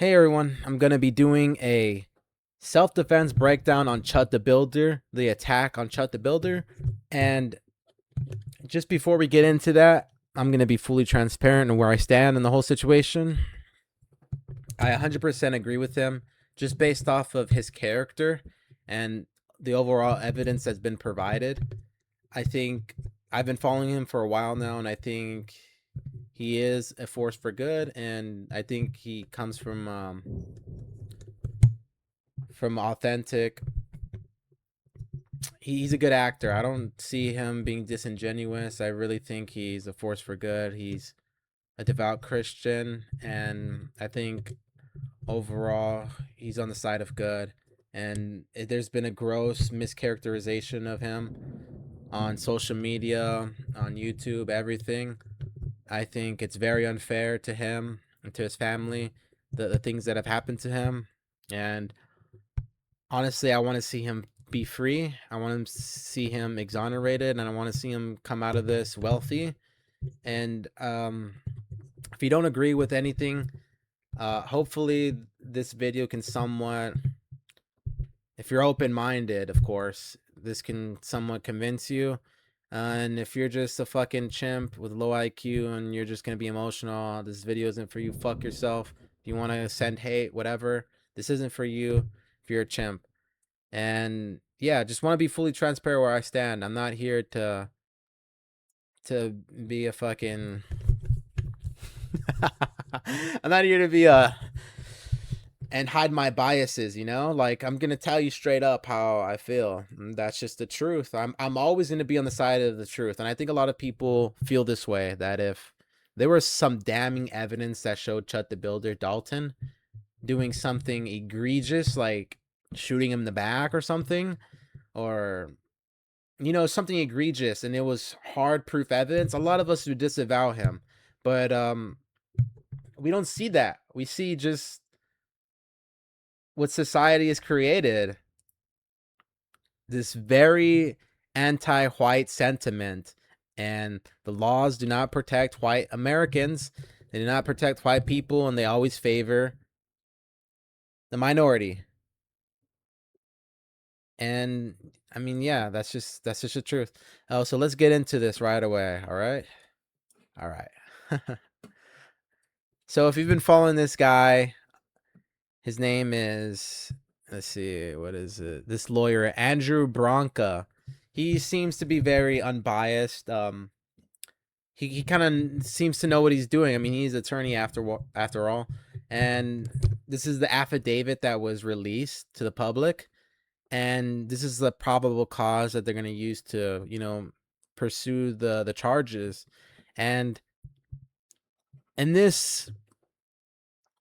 Hey everyone, I'm going to be doing a self-defense breakdown on ChudtheBuilder, the attack on ChudtheBuilder. And just before we get into that, I'm going to be fully transparent in where I stand in the whole situation. I 100% agree with him just based off of his character and the overall evidence that's been provided. I think I've been following him for a while now, and I think he is a force for good, and I think he comes from authentic. He's a good actor. I don't see him being disingenuous. I really think he's a force for good. He's a devout Christian, and I think overall he's on the side of good. And there's been a gross mischaracterization of him on social media, on YouTube, everything. I think it's very unfair to him and to his family, the things that have happened to him. And honestly, I want to see him be free. I want to see him exonerated, and I want to see him come out of this wealthy. And if you don't agree with anything, hopefully this video can somewhat, if you're open-minded, of course, this can somewhat convince you. And if you're just a fucking chimp with low IQ and you're just gonna be emotional, this video isn't for you. Fuck yourself. If you want to send hate, whatever, this isn't for you. If you're a chimp. And yeah, just want to be fully transparent where I stand. I'm not here to be a fucking I'm not here to be a and hide my biases, you know? Like, I'm going to tell you straight up how I feel. And that's just the truth. I'm always going to be on the side of the truth. And I think a lot of people feel this way, that if there was some damning evidence that showed ChudtheBuilder Dalton doing something egregious, like shooting him in the back or something, or something egregious, and it was hard proof evidence, a lot of us would disavow him. But we don't see that. We see just what society has created, this very anti-white sentiment, and the laws do not protect white Americans. They do not protect white people, and they always favor the minority. And I mean, yeah, that's just the truth. Oh, so let's get into this right away. All right. So if you've been following this guy, his name is, let's see, what is it? This lawyer, Andrew Branca. He seems to be very unbiased. He kind of seems to know what he's doing. I mean, he's an attorney after all. And this is the affidavit that was released to the public. And this is the probable cause that they're going to use to, pursue the charges. And in this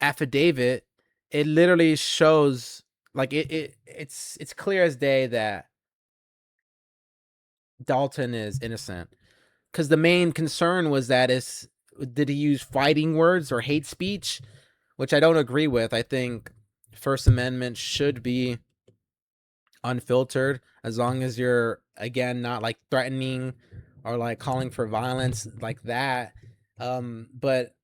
affidavit, it literally shows, like, it's clear as day that Dalton is innocent, because the main concern was that did he use fighting words or hate speech, which I don't agree with. I think First Amendment should be unfiltered, as long as you're, again, not like threatening or like calling for violence like that. But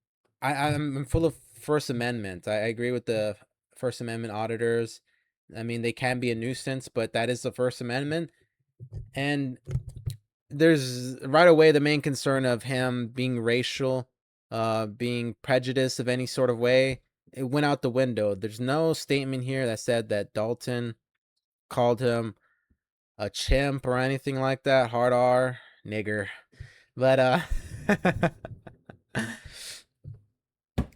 I'm full of First Amendment. I agree with the First Amendment auditors. I mean, they can be a nuisance, but that is the First Amendment. And there's right away the main concern of him being racial, being prejudiced of any sort of way. It went out the window. There's no statement here that said that Dalton called him a chimp or anything like that. Hard R, nigger. But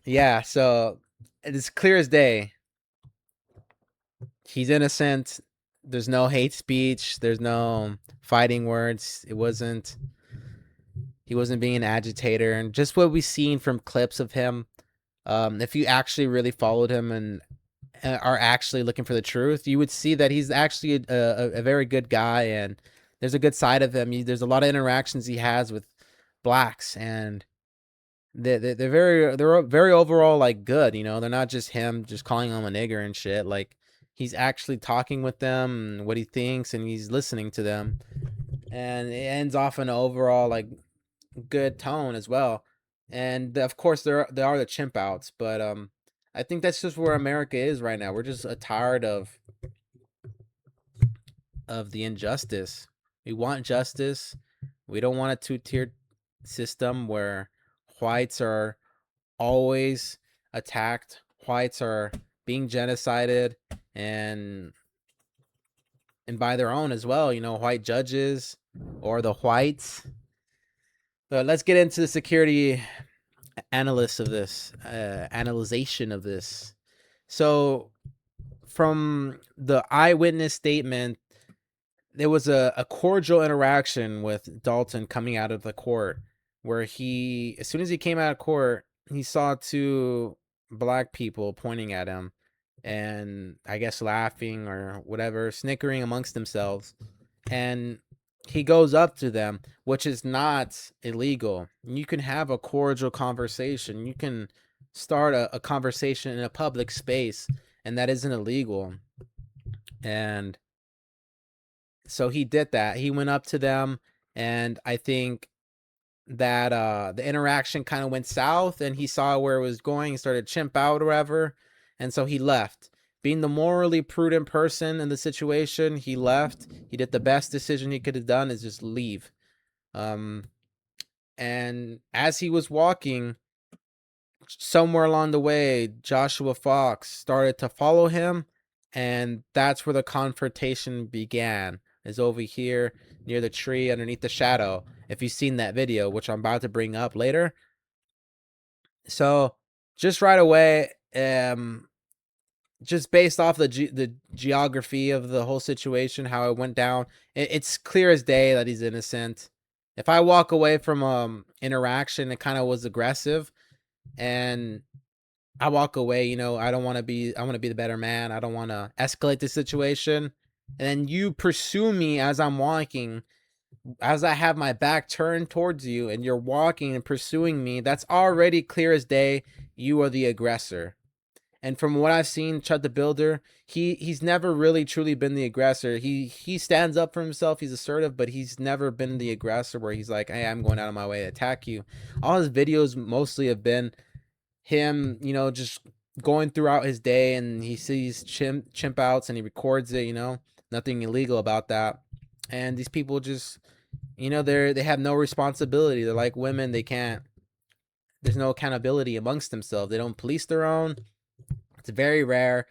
yeah, so it's clear as day. He's innocent. There's no hate speech. There's no fighting words. He wasn't being an agitator. And just what we've seen from clips of him, if you actually really followed him and are actually looking for the truth, you would see that he's actually a very good guy, and there's a good side of him. There's a lot of interactions he has with blacks, and they're very overall, like, good. They're not just him just calling him a nigger and shit. Like, he's actually talking with them and what he thinks, and he's listening to them, and it ends off in an overall, like, good tone as well. And of course there are the chimp outs, but I think that's just where America is right now. We're just tired of the injustice. We want justice. We don't want a two-tiered system where whites are always attacked, whites are being genocided, and by their own as well, white judges or the whites. But let's get into the security analysis of this, analyzation of this. So from the eyewitness statement, there was a cordial interaction with Dalton coming out of the court, where he, as soon as he came out of court, he saw two black people pointing at him and I guess laughing or whatever, snickering amongst themselves. And he goes up to them, which is not illegal. You can have a cordial conversation. You can start a conversation in a public space, and that isn't illegal. And so he did that. He went up to them, and I think that the interaction kind of went south, and he saw where it was going. He started to chimp out or whatever, and so he left. Being the morally prudent person in the situation, he left. He did the best decision he could have done, is just leave. And as he was walking, somewhere along the way, Joshua Fox started to follow him, and that's where the confrontation began. Is over here near the tree underneath the shadow, if you've seen that video, which I'm about to bring up later. So just right away, just based off the geography of the whole situation, how it went down, it's clear as day that he's innocent. If I walk away from interaction, it kind of was aggressive, and I walk away, I don't want to be, I want to be the better man. I don't want to escalate the situation. And then you pursue me as I'm walking, as I have my back turned towards you, and you're walking and pursuing me. That's already clear as day. You are the aggressor. And from what I've seen, ChudtheBuilder, he's never really truly been the aggressor. He stands up for himself. He's assertive, but he's never been the aggressor where he's like, hey, I'm going out of my way to attack you. All his videos mostly have been him, just going throughout his day, and he sees chimp outs and he records it, nothing illegal about that. And these people just, they have no responsibility. They're like women. There's no accountability amongst themselves. They don't police their own. It's very rare.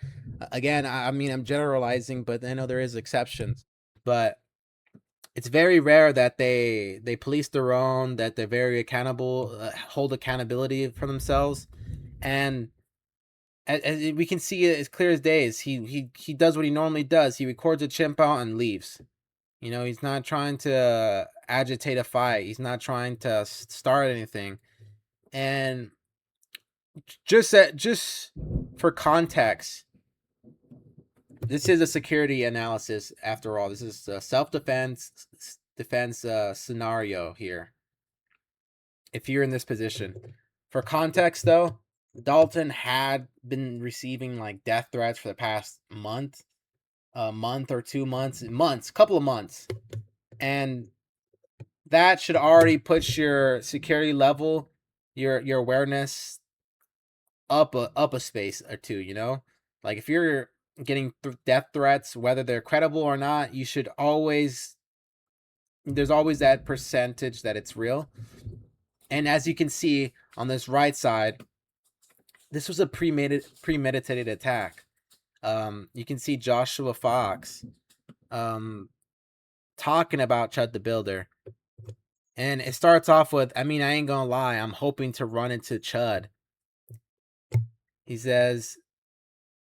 Again, I mean, I'm generalizing, but I know there is exceptions. But it's very rare that they police their own, that they're very accountable, hold accountability for themselves. And as we can see it as clear as day, he does what he normally does. He records a chimp out and leaves. He's not trying to agitate a fight. He's not trying to start anything. And just for context, this is a security analysis after all. This is a self-defense scenario here. If you're in this position. For context though, Dalton had been receiving like death threats for the past month or 2 months, couple of months. And that should already put your security level, your awareness up a space or two, Like if you're getting death threats, whether they're credible or not, you should always, there's always that percentage that it's real. And as you can see on this right side, this was a premeditated attack. You can see Joshua Fox talking about ChudtheBuilder. And it starts off with, I mean, I ain't gonna lie, I'm hoping to run into Chud. He says,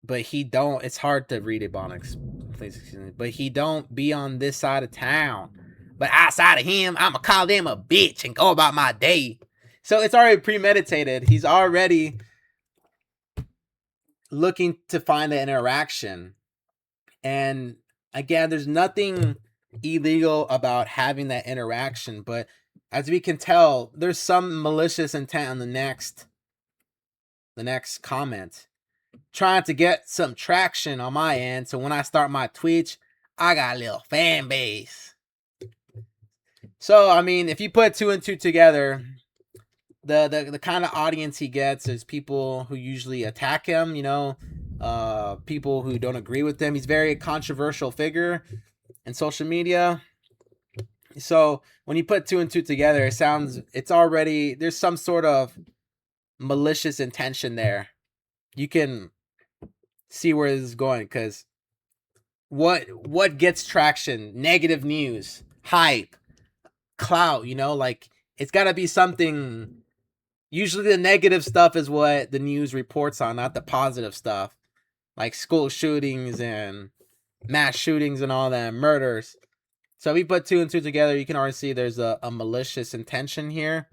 but he don't, it's hard to read it, Bonix. Please excuse me. But he don't be on this side of town. But outside of him, I'ma call them a bitch and go about my day. So it's already premeditated. He's already looking to find an interaction. And again, there's nothing illegal about having that interaction, but as we can tell, there's some malicious intent on the next comment, trying to get some traction on my end, so when I start my tweets, I got a little fan base. So I mean, if you put 2 and 2 together, the kind of audience he gets is people who usually attack him, people who don't agree with him. He's a very controversial figure in social media. So when you put two and two together, it's already, there's some sort of malicious intention there. You can see where this is going, because what gets traction? Negative news, hype, clout, like it's got to be something. Usually the negative stuff is what the news reports on, not the positive stuff, like school shootings and mass shootings and all that, murders. So if we put two and two together, you can already see there's a malicious intention here.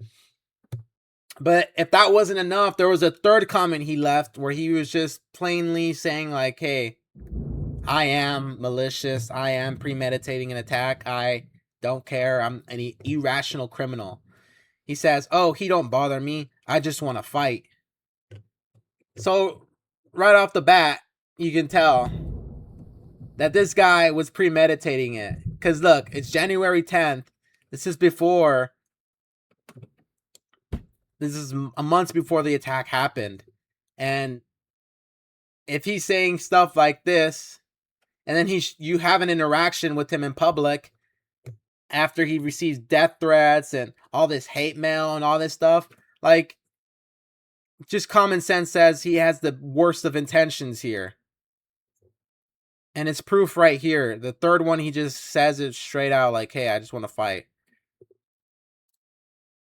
But if that wasn't enough, there was a third comment he left where he was just plainly saying like, hey, I am malicious. I am premeditating an attack. I don't care. I'm an irrational criminal. He says, oh, he don't bother me. I just want to fight. So right off the bat, you can tell that this guy was premeditating it. Because look, it's January 10th. This is a month before the attack happened. And if he's saying stuff like this, and then you have an interaction with him in public after he receives death threats and all this hate mail and all this stuff, like, just common sense says he has the worst of intentions here. And it's proof right here. The third one, he just says it straight out like, hey, I just want to fight.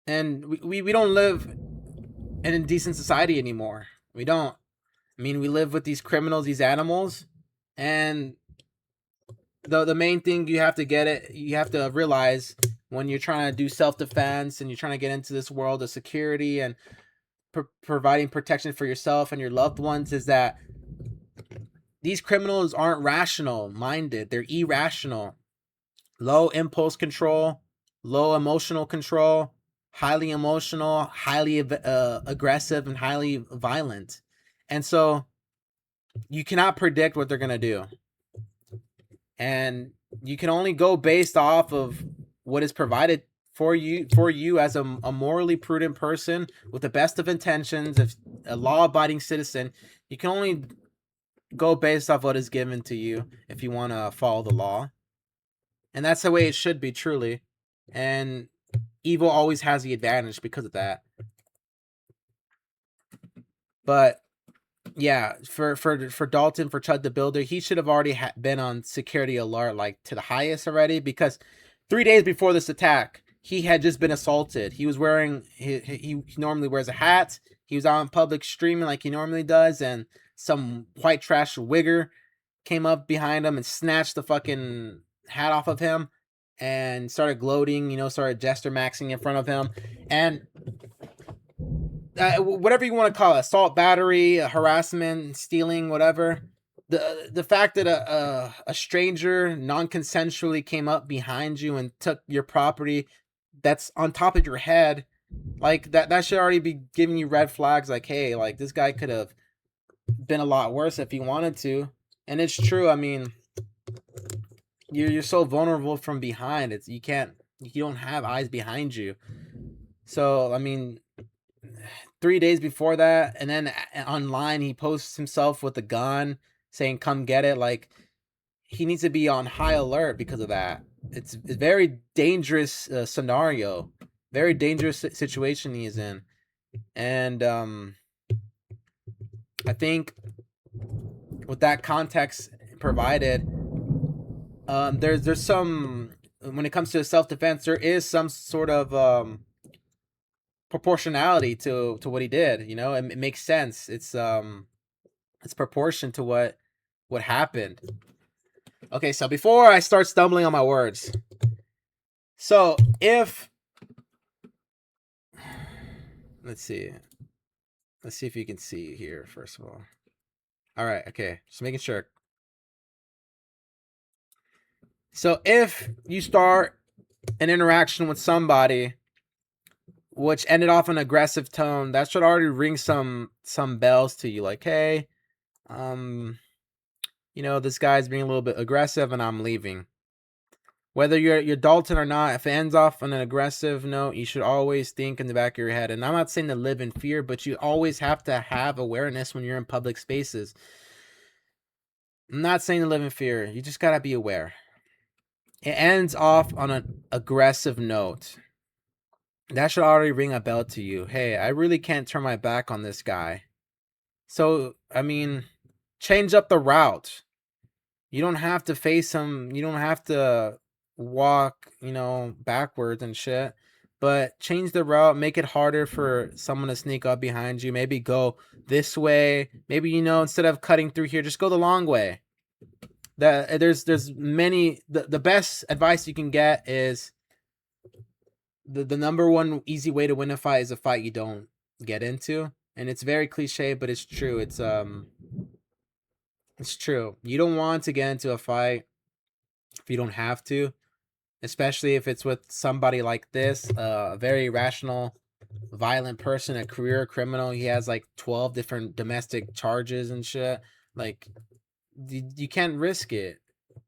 And we don't live in a decent society anymore. We don't. I mean, we live with these criminals, these animals, and the main thing you have to realize when you're trying to do self-defense and you're trying to get into this world of security and providing protection for yourself and your loved ones is that these criminals aren't rational minded. They're irrational. Low impulse control, low emotional control, highly emotional, highly aggressive, and highly violent. And so you cannot predict what they're going to do. And you can only go based off of what is provided for you as a morally prudent person with the best of intentions, of a law-abiding citizen. You can only go based off what is given to you if you want to follow the law. And that's the way it should be, truly. And evil always has the advantage because of that. But yeah, for Dalton, for ChudtheBuilder, he should have already been on security alert, like to the highest already, because 3 days before this attack, he had just been assaulted. He was wearing, he normally wears a hat. He was out in public streaming like he normally does, and some white trash wigger came up behind him and snatched the fucking hat off of him and started gloating, started jester maxing in front of him. And whatever you want to call it, assault, battery, harassment, stealing, whatever. The fact that a stranger non-consensually came up behind you and took your property that's on top of your head, like that should already be giving you red flags. Like, hey, like this guy could have been a lot worse if he wanted to. And it's true. I mean, you're so vulnerable from behind. You don't have eyes behind you. So I mean, 3 days before that, and then online he posts himself with a gun saying come get it. Like, he needs to be on high alert because of that. It's a very dangerous scenario, very dangerous situation he is in. And I think with that context provided, there's some, when it comes to self-defense, there is some sort of proportionality to what he did. It makes sense. It's proportion to what happened. Okay, so before I start stumbling on my words, so let's see if you can see here first of all. All right, okay, just making sure. So if you start an interaction with somebody which ended off an aggressive tone, that should already ring some bells to you, like, hey, this guy's being a little bit aggressive and I'm leaving. Whether you're Dalton or not, if it ends off on an aggressive note, you should always think in the back of your head. And I'm not saying to live in fear, but you always have to have awareness when you're in public spaces. I'm not saying to live in fear. You just gotta be aware. It ends off on an aggressive note. That should already ring a bell to you. Hey, I really can't turn my back on this guy. So, I mean, change up the route. You don't have to face him. You don't have to walk, backwards and shit. But change the route. Make it harder for someone to sneak up behind you. Maybe go this way. Maybe, instead of cutting through here, just go the long way. There's many. The best advice you can get is the number one easy way to win a fight is a fight you don't get into. And it's very cliche, but it's true. It's true. You don't want to get into a fight if you don't have to, especially if it's with somebody like this, a very rational, violent person, a career criminal. He has like 12 different domestic charges and shit. Like, you can't risk it.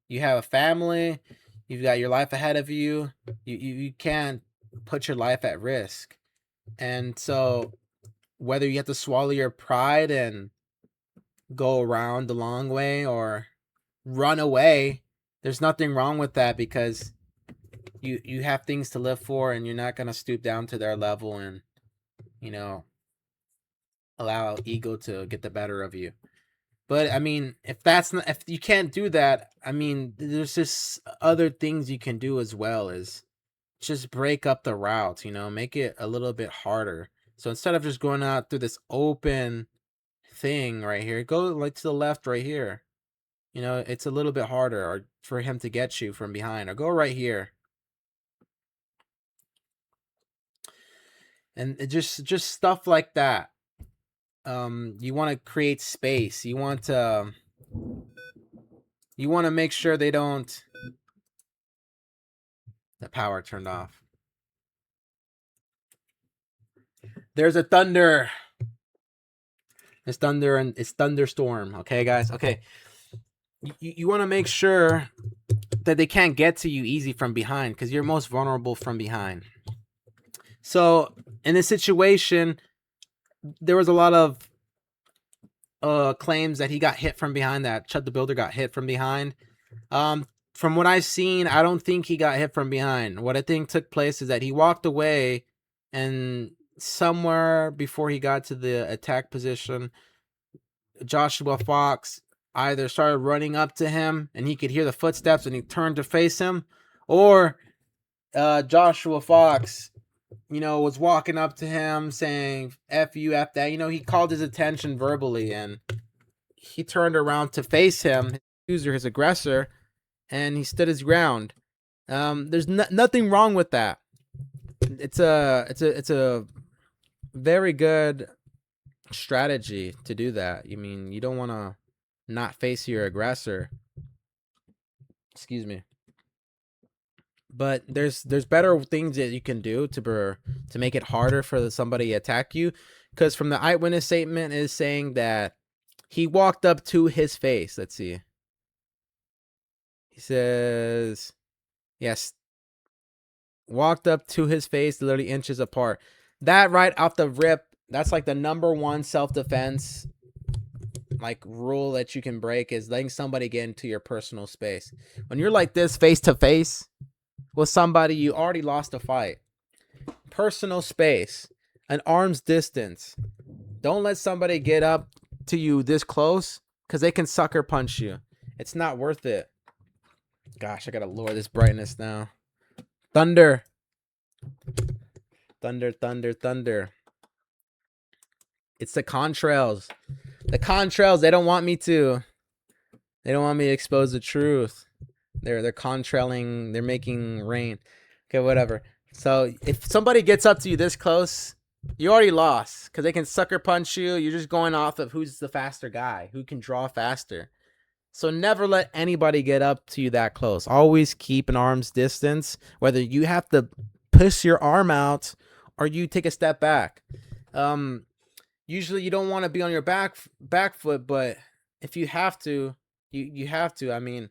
You have a family. You've got your life ahead of you. You can't put your life at risk. And so, whether you have to swallow your pride and go around the long way or run away, there's nothing wrong with that, because you have things to live for, and you're not going to stoop down to their level and allow ego to get the better of you. But I mean, if you can't do that, I mean, there's just other things you can do as well. Is just break up the route, make it a little bit harder. So instead of just going out through this open thing right here, go like to the left right here. It's a little bit harder or for him to get you from behind, or go right here. And it just stuff like that. You want to create space. You want to make sure they don't. The power turned off. There's a thunder. It's thunder and it's thunderstorm. Okay, guys. Okay. You want to make sure that they can't get to you easy from behind, because you're most vulnerable from behind. So in this situation, there was a lot of claims that he got hit from behind, that ChudtheBuilder got hit from behind. From what I've seen, I don't think he got hit from behind. What I think took place is that he walked away, and somewhere before he got to the attack position, Joshua Fox either started running up to him and he could hear the footsteps and he turned to face him, or Joshua Fox, was walking up to him saying, F you, F that. He called his attention verbally, and he turned around to face him, his accuser, his aggressor, and he stood his ground. There's nothing wrong with that. It's a very good strategy to do that. I mean, you don't want to not face your aggressor. Excuse me. But there's better things that you can do to make it harder for somebody to attack you. Because from the eyewitness statement is saying that he walked up to his face. Let's see. He says, yes, walked up to his face, literally inches apart. That right off the rip, that's like the number one self-defense like rule that you can break, is letting somebody get into your personal space. When you're like this face to face with somebody, you already lost a fight. Personal space, an arm's distance. Don't let somebody get up to you this close, because they can sucker punch you. It's not worth it. Gosh, I gotta lower this brightness now. Thunder. Thunder, thunder, thunder. It's the contrails. The contrails, they don't want me to expose the truth. They're contrailing, they're making rain. Okay, whatever. So if somebody gets up to you this close, you already lost, because they can sucker punch you. You're just going off of who's the faster guy, who can draw faster. So never let anybody get up to you that close. Always keep an arm's distance, whether you have to push your arm out or you take a step back. Usually you don't want to be on your back foot, but if you have to, you have to. I mean,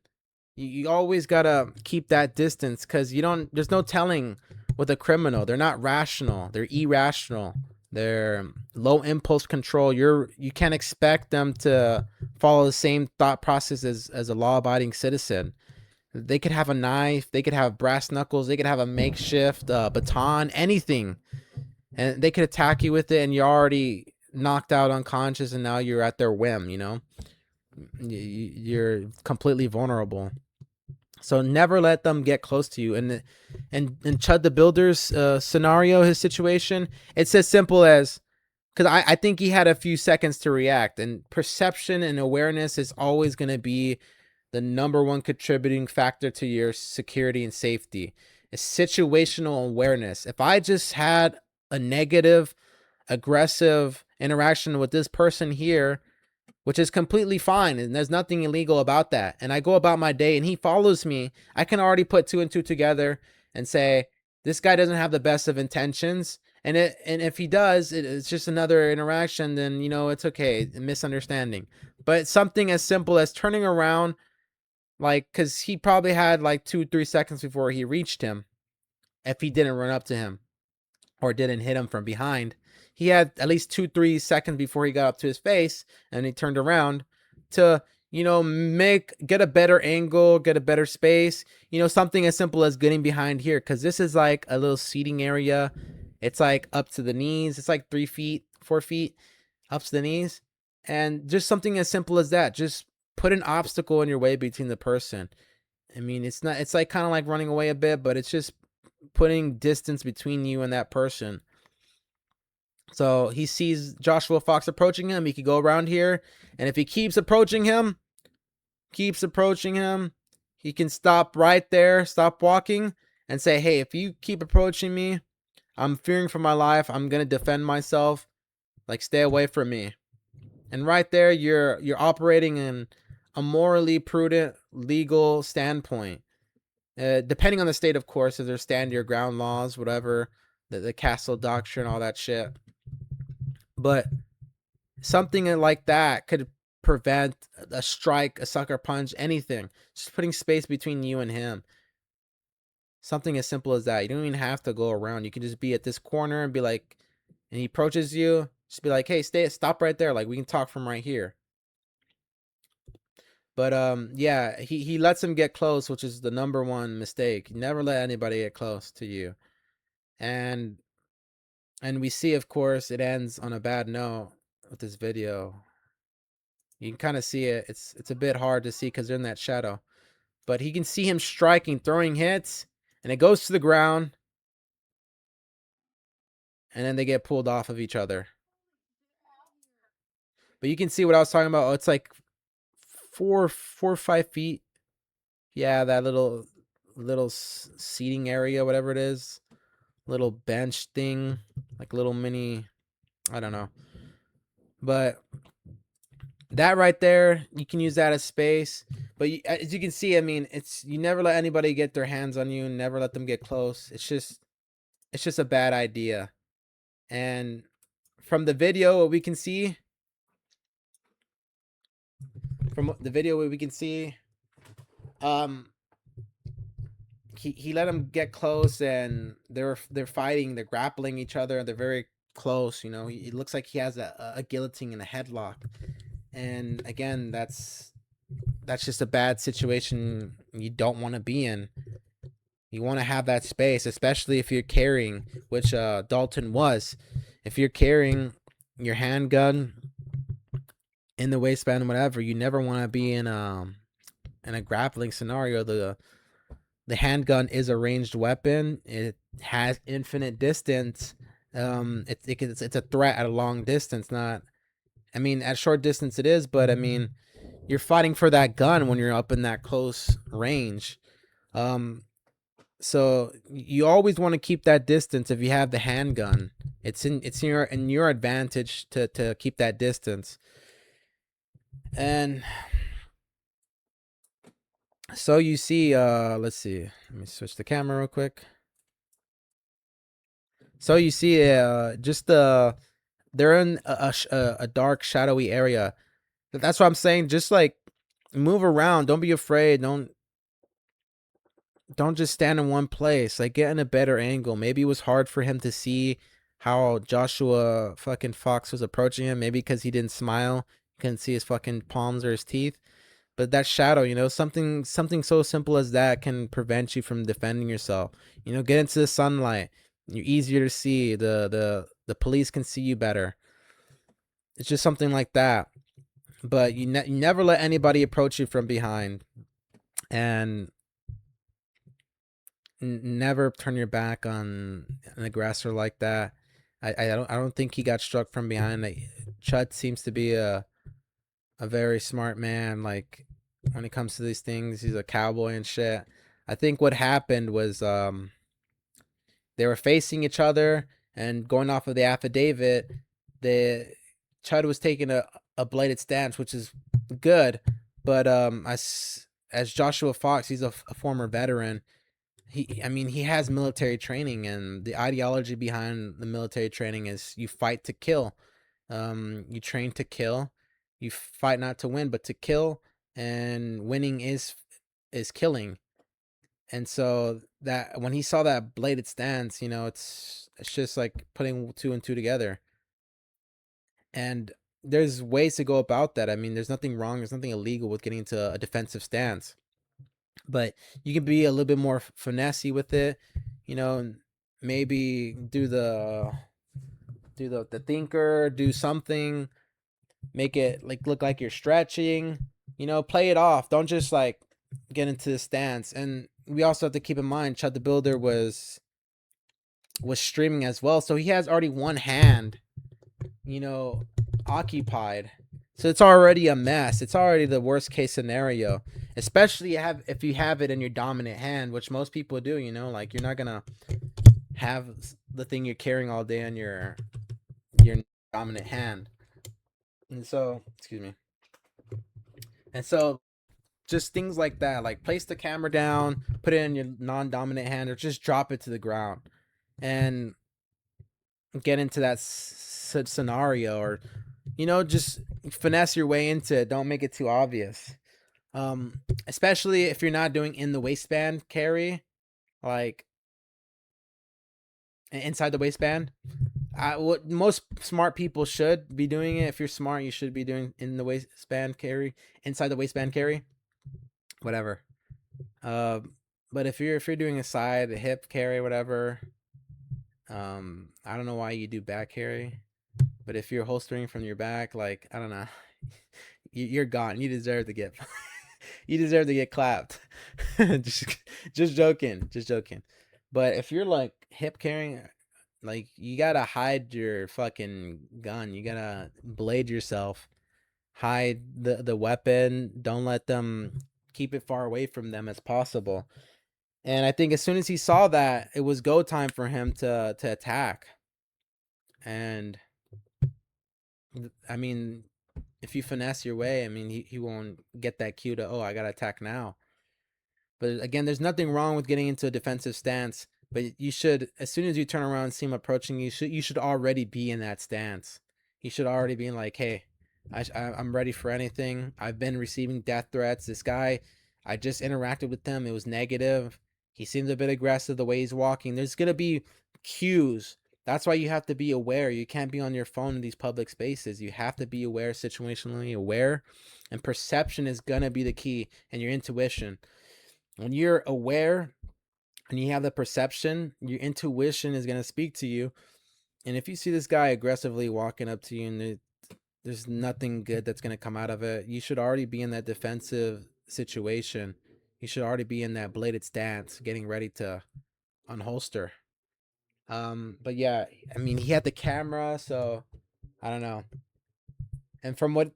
You always gotta keep that distance, because you don't. There's no telling with a criminal. They're not rational. They're irrational. They're low impulse control. You can't expect them to follow the same thought process as a law abiding citizen. They could have a knife. They could have brass knuckles. They could have a makeshift baton. Anything, and they could attack you with it, and you're already knocked out unconscious, and now you're at their whim. You're completely vulnerable. So never let them get close to you. And Chud the Builder's scenario, his situation, it's as simple as, because I think he had a few seconds to react, and perception and awareness is always going to be the number one contributing factor to your security and safety. Is situational awareness. If I just had a negative, aggressive interaction with this person here, which is completely fine, and there's nothing illegal about that, and I go about my day and he follows me, I can already put two and two together and say, this guy doesn't have the best of intentions. And if he does, it's just another interaction, then it's okay, a misunderstanding. But something as simple as turning around, like, because he probably had like 2-3 seconds before he reached him, if he didn't run up to him or didn't hit him from behind. He had at least 2-3 seconds before he got up to his face, and he turned around to get a better angle, get a better space. Something as simple as getting behind here, because this is like a little seating area. It's like up to the knees. It's like 3 feet, 4 feet up to the knees. And just something as simple as that. Just put an obstacle in your way between the person. I mean, it's like kind of like running away a bit, but it's just putting distance between you and that person. So he sees Joshua Fox approaching him. He could go around here, and if he keeps approaching him, he can stop right there, stop walking, and say, hey, if you keep approaching me, I'm fearing for my life. I'm going to defend myself. Like, stay away from me. And right there, you're operating in a morally prudent, legal standpoint. Depending on the state, of course, if there's stand your ground laws, whatever, the castle doctrine, all that shit. But something like that could prevent a strike, a sucker punch, anything. Just putting space between you and him. Something as simple as that. You don't even have to go around. You can just be at this corner and be like, and he approaches you, just be like, hey, stop right there. Like, we can talk from right here. But yeah, he lets him get close, which is the number one mistake. You never let anybody get close to you. And we see, of course, it ends on a bad note with this video. You can kind of see it. It's a bit hard to see because they're in that shadow. But he can see him striking, throwing hits, and it goes to the ground. And then they get pulled off of each other. But you can see what I was talking about. Oh, it's like 4 or 5 feet. Yeah, that little seating area, whatever it is. Little bench thing. Like little mini, I don't know. But that right there, you can use that as space. But as you can see, I mean, you never let anybody get their hands on you. Never let them get close. It's just a bad idea. And from the video, what we can see, he let him get close, and they're fighting, they're grappling each other, they're very close. It looks like he has a guillotine and a headlock. And again, that's just a bad situation you don't want to be in. You want to have that space, especially if you're carrying, which Dalton was. If you're carrying your handgun in the waistband, whatever, you never want to be in a grappling scenario. The handgun is a ranged weapon. It has infinite distance. It's a threat at a long distance. Not, I mean, at short distance it is, but I mean, you're fighting for that gun when you're up in that close range. So you always want to keep that distance if you have the handgun. It's in your advantage to keep that distance. And so you see, let's see. Let me switch the camera real quick. So you see, just they're in a dark, shadowy area. That's what I'm saying. Just like move around. Don't be afraid. Don't don't just stand in one place. Like, get in a better angle. Maybe it was hard for him to see how Joshua fucking Fox was approaching him. Maybe because he didn't smile, he couldn't see his fucking palms or his teeth. But that shadow, something so simple as that can prevent you from defending yourself. Get into the sunlight. You're easier to see. The police can see you better. It's just something like that. But you never let anybody approach you from behind, and never turn your back on an aggressor like that. I don't think he got struck from behind. Chud seems to be a very smart man. Like, when it comes to these things, he's a cowboy and shit. I think what happened was they were facing each other, and going off of the affidavit, the Chud was taking a bladed stance, which is good. But as Joshua Fox, he's a former veteran. He has military training, and the ideology behind the military training is you fight to kill. You train to kill. You fight not to win, but to kill, and winning is killing. And so that when he saw that bladed stance, it's just like putting two and two together. And there's ways to go about that. There's nothing wrong. There's nothing illegal with getting into a defensive stance, but you can be a little bit more finessey with it. Maybe do the thinker, do something, make it like look like you're stretching. Play it off. Don't just like get into the stance. And we also have to keep in mind ChudtheBuilder was streaming as well, so he has already one hand occupied. So it's already a mess. It's already the worst case scenario, especially if you have it in your dominant hand, which most people do. Like, you're not gonna have the thing you're carrying all day on your dominant hand. And so, excuse me. And so, just things like that, like place the camera down, put it in your non-dominant hand, or just drop it to the ground, and get into that scenario, or just finesse your way into it. Don't make it too obvious. Especially if you're not doing in the waistband carry, like inside the waistband. What most smart people should be doing it. If you're smart, you should be doing in the waistband carry, inside the waistband carry, whatever. But if you're doing a side, a hip carry, whatever, I don't know why you do back carry, but if you're holstering from your back, like, I don't know, you're gone. You deserve to get you deserve to get clapped. just joking, just joking. But if you're like hip carrying, like, you gotta hide your fucking gun. You gotta blade yourself. Hide the weapon. Don't let them, keep it far away from them as possible. And I think as soon as he saw that, it was go time for him to attack. And if you finesse your way, he won't get that cue to, oh, I gotta attack now. But again, there's nothing wrong with getting into a defensive stance. But you should, as soon as you turn around and see him approaching you, you should already be in that stance. You should already be like, hey, I'm ready for anything. I've been receiving death threats. This guy, I just interacted with him. It was negative. He seems a bit aggressive the way he's walking. There's going to be cues. That's why you have to be aware. You can't be on your phone in these public spaces. You have to be aware, situationally aware. And perception is going to be the key, and your intuition. When you're aware and you have the perception, your intuition is going to speak to you. And if you see this guy aggressively walking up to you and there's nothing good that's going to come out of it, you should already be in that defensive situation. You should already be in that bladed stance, getting ready to unholster. But yeah, he had the camera, so I don't know. And from what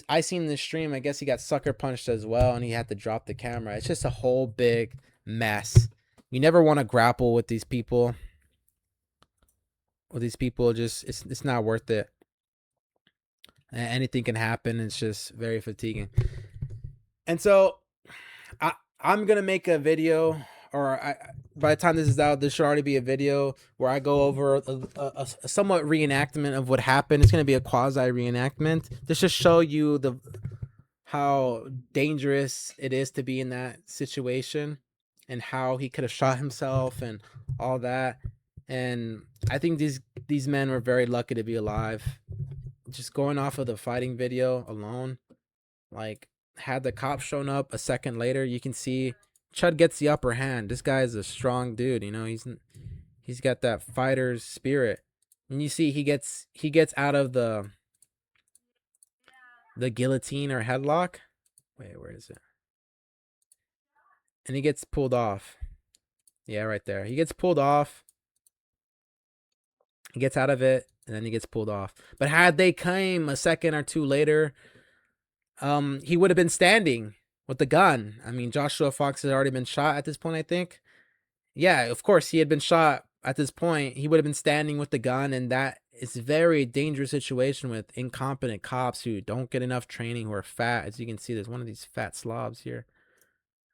I seen in the stream, I guess he got sucker punched as well, and he had to drop the camera. It's just a whole big mess. You never want to grapple with these people. Just it's not worth it. Anything can happen. It's just very fatiguing. And so I'm gonna make a video, or by the time this is out, there should already be a video where I go over a somewhat reenactment of what happened. It's gonna be a quasi reenactment. This just show you how dangerous it is to be in that situation. and how he could have shot himself and all that. And I think these men were very lucky to be alive. Just going off of the fighting video alone, like, had the cops shown up a second later, you can see Chud gets the upper hand. This guy is a strong dude, you know. He's got that fighter's spirit. And you see he gets out of the guillotine or headlock. Wait, where is it? And he gets pulled off. Yeah, right there. He gets pulled off. He gets out of it, and then he gets pulled off. But had they came a second or two later, he would have been standing with the gun. I mean, Joshua Fox had already been shot at this point, I think. Yeah, of course, he had been shot at this point. He would have been standing with the gun, and that is a very dangerous situation with incompetent cops who don't get enough training, who are fat. As you can see, there's one of these fat slobs here.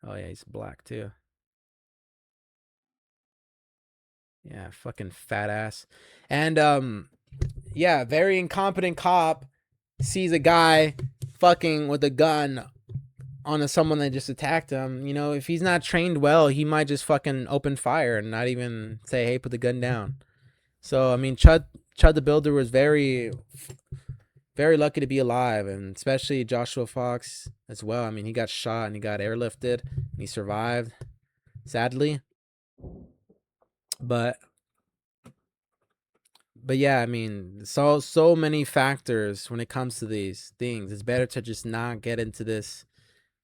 Oh, yeah, he's black, too. Yeah, fucking fat ass. And, yeah, very incompetent cop sees a guy fucking with a gun on someone that just attacked him. You know, if he's not trained well, he might just fucking open fire and not even say, hey, put the gun down. So, I mean, Chud the Builder was very, very lucky to be alive, and especially Joshua Fox as well. I mean, he got shot and he got airlifted and he survived, sadly. But yeah, I mean, so many factors when it comes to these things. It's better to just not get into this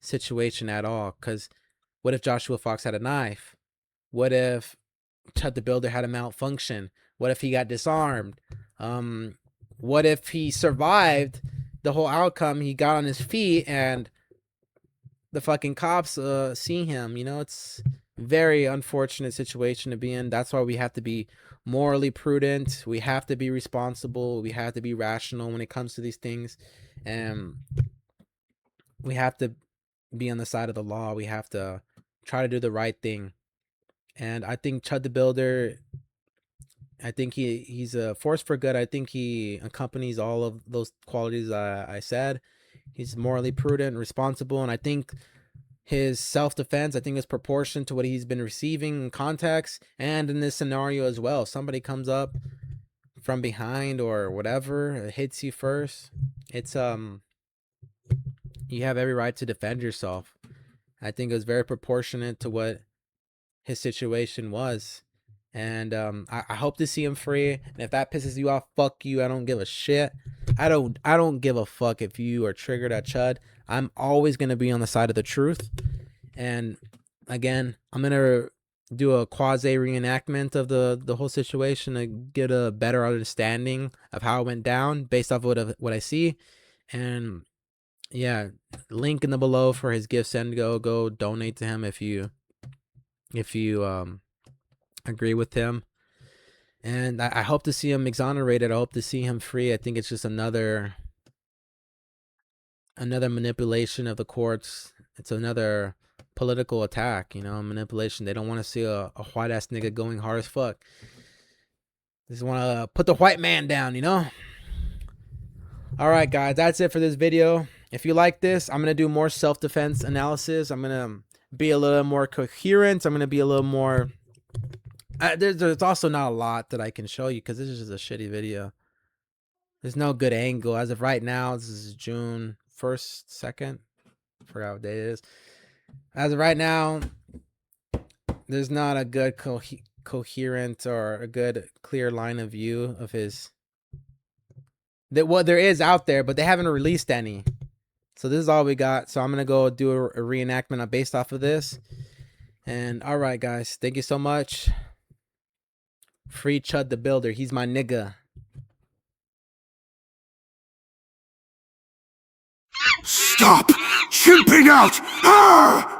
situation at all. Because what if Joshua Fox had a knife? What if Chud the Builder had a malfunction? What if he got disarmed? What if he survived the whole outcome? He got on his feet and the fucking cops see him. You know, it's very unfortunate situation to be in. That's why we have to be morally prudent. We have to be responsible. We have to be rational when it comes to these things. And we have to be on the side of the law. We have to try to do the right thing. And I think Chud the Builder, I think he's a force for good. I think he accompanies all of those qualities I said. He's morally prudent, responsible, and I think his self-defense, I think, is proportioned to what he's been receiving in context and in this scenario as well. Somebody comes up from behind or whatever, hits you first. It's you have every right to defend yourself. I think it was very proportionate to what his situation was. And I hope to see him free. And if that pisses you off, fuck you. I don't give a shit. I don't give a fuck if you are triggered at Chud. I'm always gonna be on the side of the truth. And again, I'm gonna do a quasi reenactment of the whole situation to get a better understanding of how it went down based off of what I see. And yeah, link in the below for his gift send. Go donate to him if you agree with him. And I hope to see him exonerated. I hope to see him free. I think it's just another manipulation of the courts. It's another political attack, you know, manipulation. They don't want to see a white ass nigga going hard as fuck. They just want to put the white man down, you know. All right, guys, that's it for this video. If you like this, I'm gonna do more self-defense analysis. I'm gonna be a little more coherent. I'm gonna be a little more there's also not a lot that I can show you because this is just a shitty video. There's no good angle as of right now. This is June 1st, 2nd. I forgot what day it is. As of right now, there's not a good coherent or a good clear line of view of his. What there is out there, but they haven't released any. So this is all we got. So I'm gonna go do a reenactment based off of this. And all right, guys, thank you so much. Free Chud the Builder. He's my nigga. Stop chimping out! Ah!